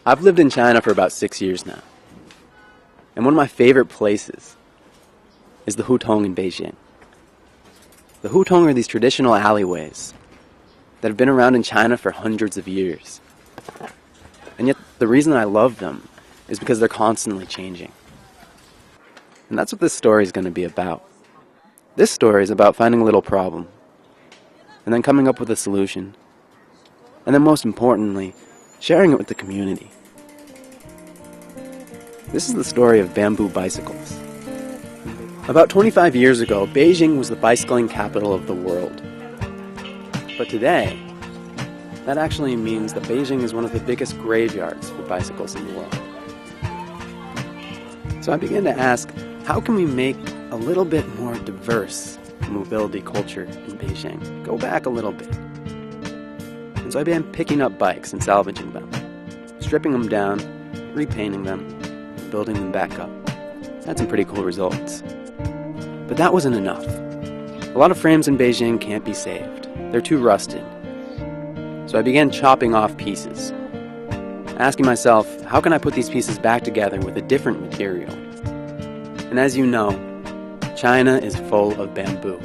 I've lived in China for about 6 years now. And one of my favorite places is the Hutong in Beijing. The Hutong are these traditional alleyways that have been around in China for hundreds of years. And yet the reason I love them is because they're constantly changing. And that's what this story is going to be about. This story is about finding a little problem, and then coming up with a solution, and then most importantly, sharing it with the community. This is the story of bamboo bicycles. About 25 years ago, Beijing was the bicycling capital of the world. But today, that actually means that Beijing is one of the biggest graveyards for bicycles in the world. So I began to ask, how can we make a little bit more diverse mobility culture in Beijing? Go back a little bit. And so I began picking up bikes and salvaging them, stripping them down, repainting them, building them back up. Had some pretty cool results. But that wasn't enough. A lot of frames in Beijing can't be saved. They're too rusted. So I began chopping off pieces, asking myself, how can I put these pieces back together with a different material? And as you know, China is full of bamboo.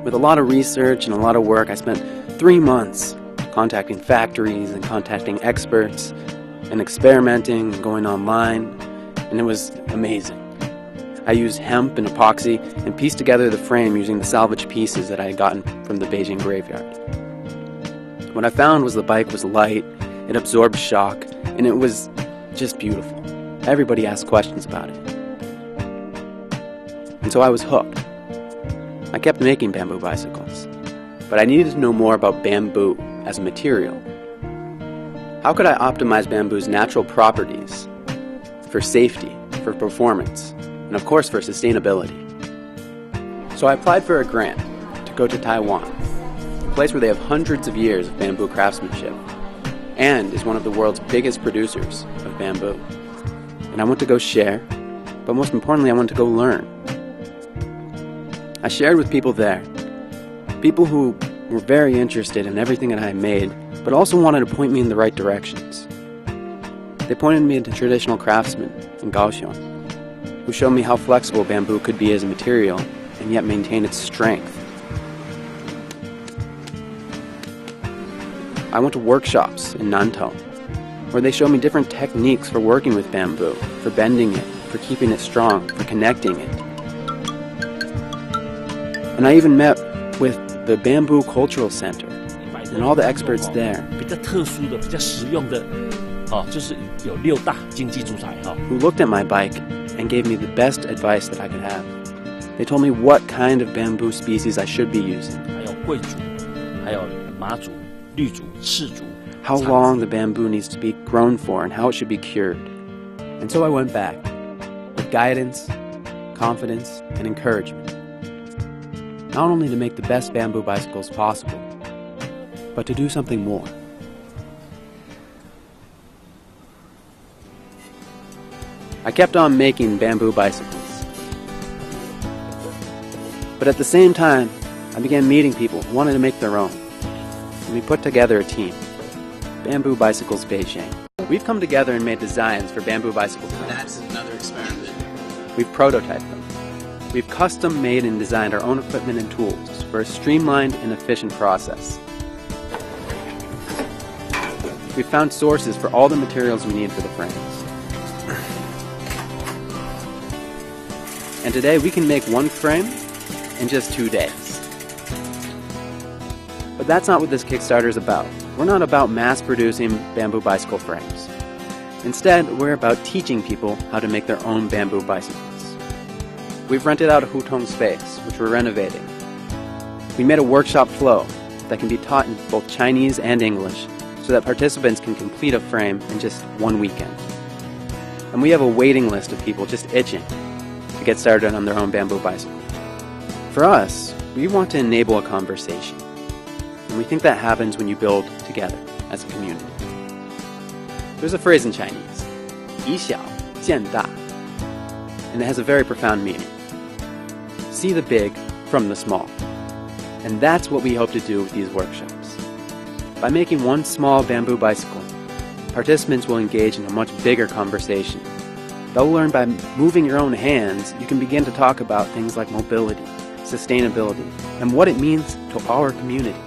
With a lot of research and a lot of work, I spent 3 months contacting factories and contacting experts and experimenting and going online, and it was amazing. I used hemp and epoxy and pieced together the frame using the salvaged pieces that I had gotten from the Beijing graveyard. What I found was the bike was light, it absorbed shock, and it was just beautiful. Everybody asked questions about it. And so I was hooked. I kept making bamboo bicycles, but I needed to know more about bamboo as a material. How could I optimize bamboo's natural properties for safety, for performance, and of course for sustainability? So I applied for a grant to go to Taiwan, a place where they have hundreds of years of bamboo craftsmanship and is one of the world's biggest producers of bamboo. And I want to go share, but most importantly I want to go learn. I shared with people there, people who were very interested in everything that I made, but also wanted to point me in the right directions. They pointed me to traditional craftsmen in Kaohsiung, who showed me how flexible bamboo could be as a material and yet maintain its strength. I went to workshops in Nantong, where they showed me different techniques for working with bamboo, for bending it, for keeping it strong, for connecting it. And I even met with the Bamboo Cultural Center and all the experts there who looked at my bike and gave me the best advice that I could have. They told me what kind of bamboo species I should be using, how long the bamboo needs to be grown for and how it should be cured. And so I went back with guidance, confidence, and encouragement. Not only to make the best bamboo bicycles possible, but to do something more. I kept on making bamboo bicycles. But at the same time, I began meeting people who wanted to make their own. And we put together a team, Bamboo Bicycles Beijing. We've come together and made designs for bamboo bicycles. That's another experiment. We've prototyped them. We've custom made and designed our own equipment and tools for a streamlined and efficient process. We've found sources for all the materials we need for the frames. And today we can make one frame in just 2 days. But that's not what this Kickstarter is about. We're not about mass-producing bamboo bicycle frames. Instead, we're about teaching people how to make their own bamboo bicycles. We've rented out a Hutong space, which we're renovating. We made a workshop flow that can be taught in both Chinese and English so that participants can complete a frame in just 1 weekend. And we have a waiting list of people just itching to get started on their own bamboo bicycle. For us, we want to enable a conversation. And we think that happens when you build together as a community. There's a phrase in Chinese, 以小见大, and it has a very profound meaning. See the big from the small. And that's what we hope to do with these workshops. By making one small bamboo bicycle, participants will engage in a much bigger conversation. They'll learn by moving your own hands, you can begin to talk about things like mobility, sustainability, and what it means to our community.